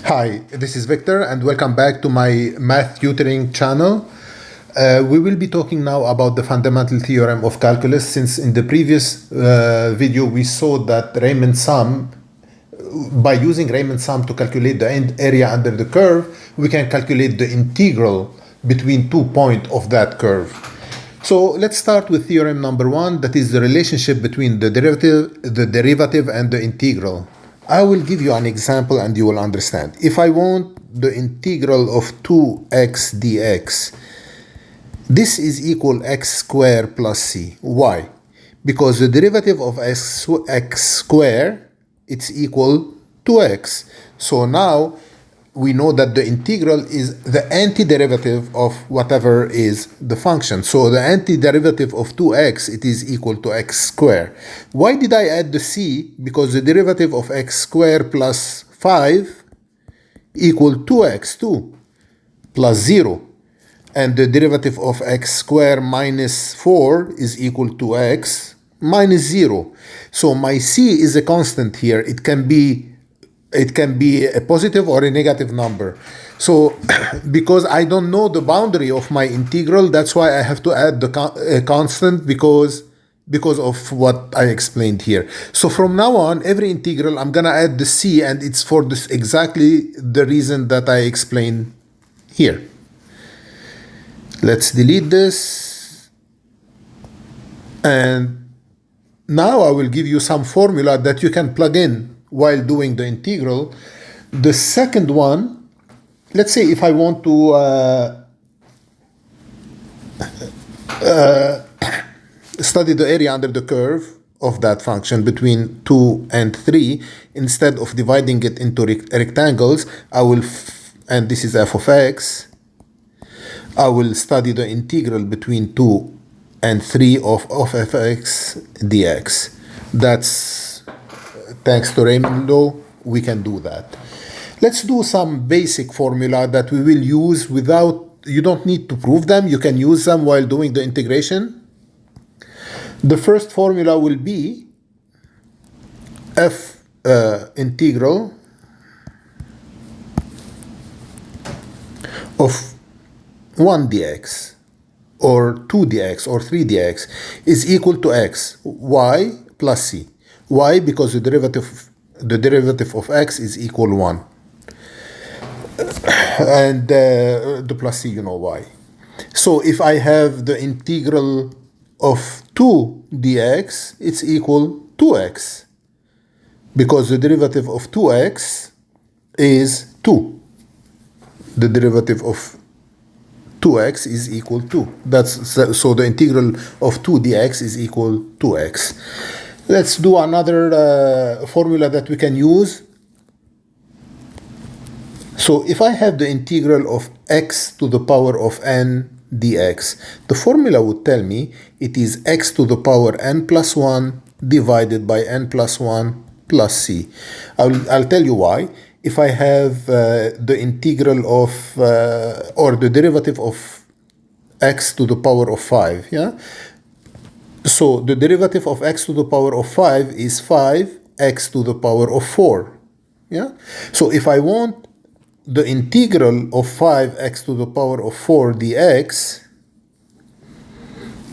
Hi, this is Victor and welcome back to my math tutoring channel. We will be talking now about the fundamental theorem of calculus, since in the previous video we saw that Riemann sum, by using Riemann sum to calculate the end area under the curve, we can calculate the integral between 2 points of that curve. So let's start with theorem number 1, that is the relationship between the derivative and the integral. I will give you an example and you will understand. If I want the integral of 2x dx, this is equal x squared plus c. Why? Because the derivative of x squared, it's equal to x. So now we know that the integral is the antiderivative of whatever is the function. So the antiderivative of 2x, it is equal to x squared. Why did I add the c? Because the derivative of x squared plus 5 equal 2x, 2 plus 0. And the derivative of x squared minus 4 is equal to x minus 0. So my c is a constant here. It can be a positive or a negative number. So because I don't know the boundary of my integral, that's why I have to add the constant because of what I explained here. So from now on, every integral, I'm gonna add the c, and it's for this exactly the reason that I explained here. Let's delete this. And now I will give you some formula that you can plug in while doing the integral. The second one, let's say if I want to study the area under the curve of that function between 2 and 3, instead of dividing it into rectangles, I will, and this is f of x, I will study the integral between 2 and 3 of fx dx. That's thanks to Riemann law, we can do that. Let's do some basic formula that we will use without, you don't need to prove them, you can use them while doing the integration. The first formula will be f integral of 1 dx or 2 dx or 3 dx is equal to x, y plus c. Why? Because the derivative of x is equal 1. And the plus c, you know why. So if I have the integral of 2 dx, it's equal 2x. Because the derivative of 2x is 2. The derivative of 2x is equal to. So the integral of 2 dx is equal to x. Let's do another formula that we can use. So if I have the integral of x to the power of n dx, the formula would tell me it is x to the power n plus 1 divided by n plus 1 plus c. I'll tell you why. If I have the integral of, or the derivative of x to the power of 5, yeah? So the derivative of x to the power of 5 is 5x to the power of 4. Yeah? So if I want the integral of 5x to the power of 4 dx,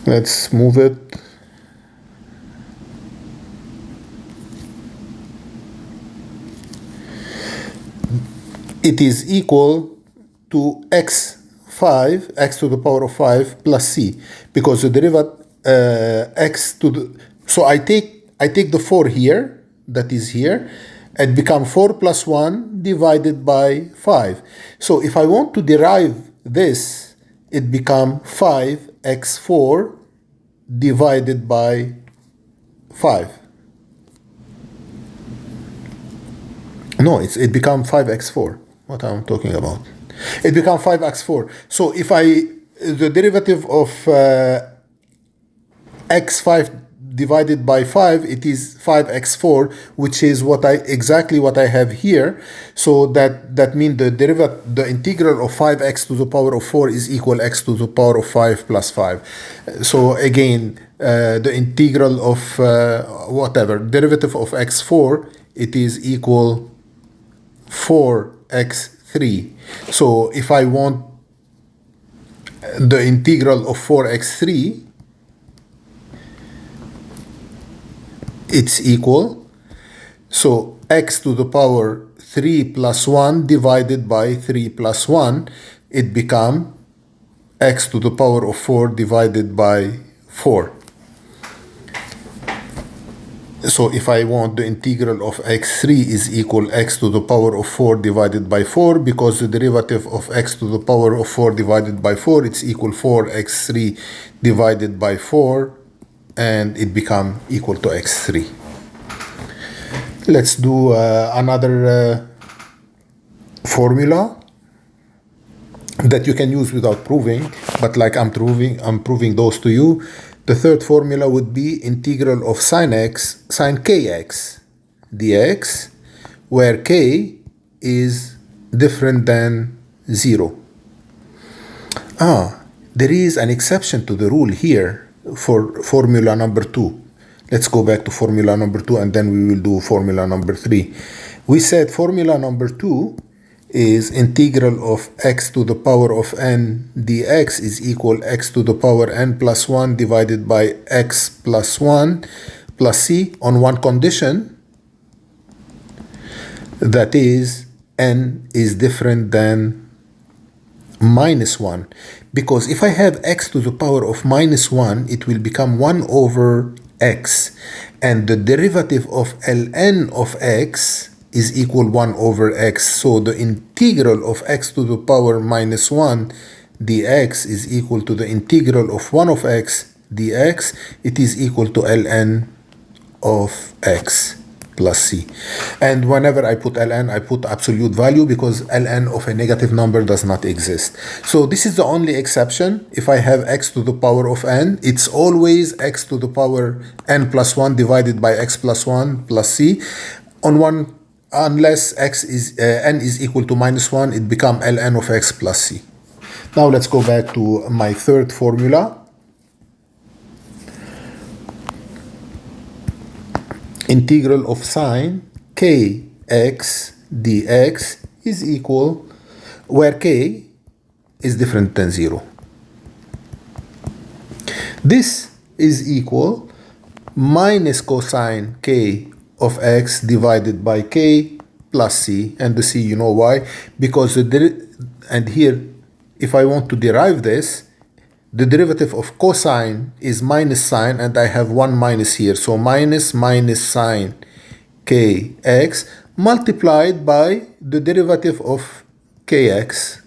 let's move it. It is equal to x to the power of 5 plus c, because the derivative x to the, so I take the 4 here, that is here, and become 4 plus 1 divided by 5. So if I want to derive this, it become 5x4 divided by 5. No, it become 5x4. What I'm talking about. It become 5x4. So if the derivative of x5 divided by 5, it is 5x4, which is exactly what I have here. So that means the integral of 5x to the power of 4 is equal x to the power of 5 plus 5. So again, the integral of derivative of x4, it is equal 4x3. So if I want the integral of 4x3, it's equal, so x to the power 3 plus 1 divided by 3 plus 1, it becomes x to the power of 4 divided by 4. So if I want the integral of x3 is equal x to the power of 4 divided by 4, because the derivative of x to the power of 4 divided by 4, it's equal 4x3 divided by 4, and it becomes equal to x3. Let's do another formula that you can use without proving, but like I'm proving those to you. The third formula would be integral of sine kx dx, where k is different than 0. There is an exception to the rule here for formula number 2. Let's go back to formula number 2 and then we will do formula number 3. We said formula number 2 is integral of x to the power of n dx is equal x to the power n plus 1 divided by x plus 1 plus c on one condition, that is n is different than minus 1. Because if I have x to the power of minus 1, it will become 1 over x, and the derivative of ln of x is equal 1 over x. So the integral of x to the power minus 1 dx is equal to the integral of 1 of x dx. It is equal to ln of x plus c. And whenever I put ln, I put absolute value, because ln of a negative number does not exist. So this is the only exception. If I have x to the power of n, it's always x to the power n plus 1 divided by x plus 1 plus c. On one, unless x is n is equal to minus 1, it becomes ln of x plus c. Now let's go back to my third formula. Integral of sine kx dx is equal, where k is different than 0. This is equal minus cosine k of x divided by k plus c, and the c, you know why? Because and here, if I want to derive this, the derivative of cosine is minus sine, and I have one minus here. So minus sine kx multiplied by the derivative of kx.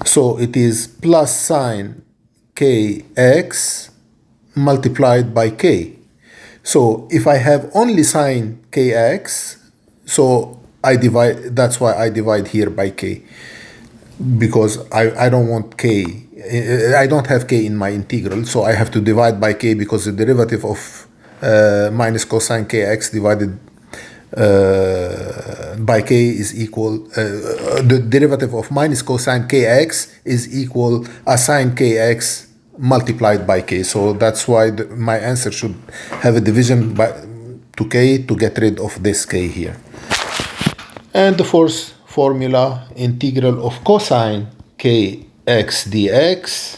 So it is plus sine kx multiplied by k. So if I have only sine kx, so I divide, that's why I divide here by k, because I don't want k. I don't have k in my integral, so I have to divide by k, because the derivative of minus cosine kx divided by k is equal, the derivative of minus cosine kx is equal a sine kx multiplied by k. So that's why my answer should have a division by to k to get rid of this k here. And the fourth formula, integral of cosine kx dx,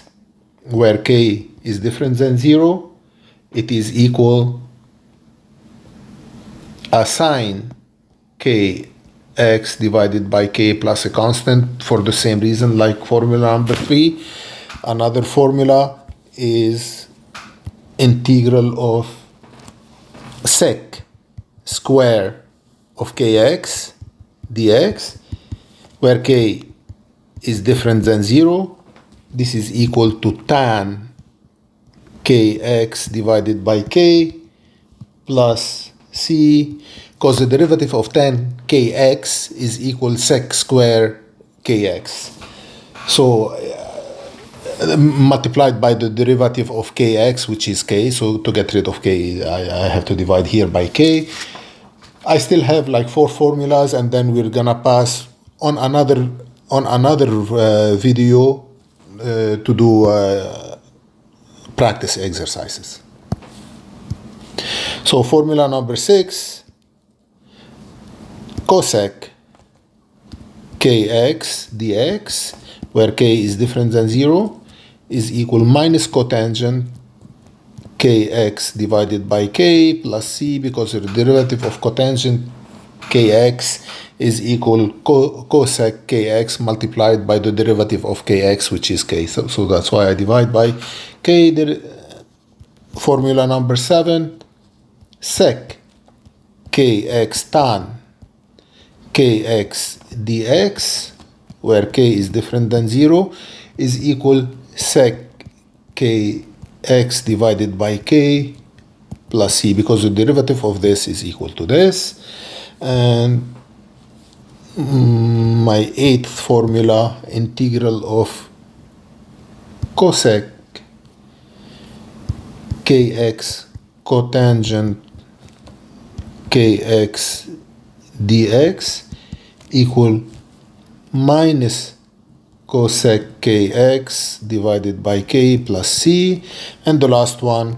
where k is different than 0, it is equal a sine kx divided by k plus a constant, for the same reason like formula number 3. Another formula is integral of sec square of kx dx, where k is different than 0. This is equal to tan kx divided by k plus c, because the derivative of tan kx is equal sec square kx. So multiplied by the derivative of kx, which is k. So to get rid of k, I have to divide here by k. I still have like 4 formulas, and then we're gonna pass on another video to do practice exercises. So formula number 6, cosec kx dx, where k is different than 0, is equal minus cotangent kx divided by k plus c, because the derivative of cotangent kx is equal cosec kx multiplied by the derivative of kx, which is k. So that's why I divide by k. Formula number 7, sec kx tan kx dx, where k is different than 0, is equal sec kx divided by k plus c, because the derivative of this is equal to this. And my 8th formula, integral of cosec kx cotangent kx dx equal minus cosec kx divided by k plus c. And the last one,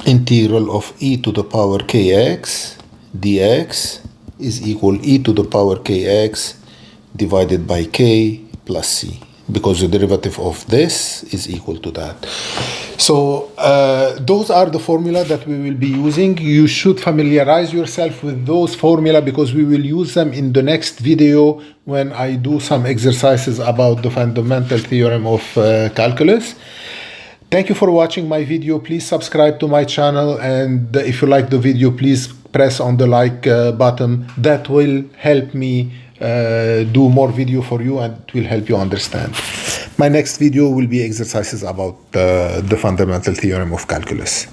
integral of e to the power kx dx is equal e to the power kx divided by k plus c, because the derivative of this is equal to that. So those are the formula that we will be using. You should familiarize yourself with those formula, because we will use them in the next video when I do some exercises about the fundamental theorem of calculus. Thank you for watching my video. Please subscribe to my channel, and if you like the video, please press on the like button. That will help me do more video for you, and it will help you understand. My next video will be exercises about the fundamental theorem of calculus.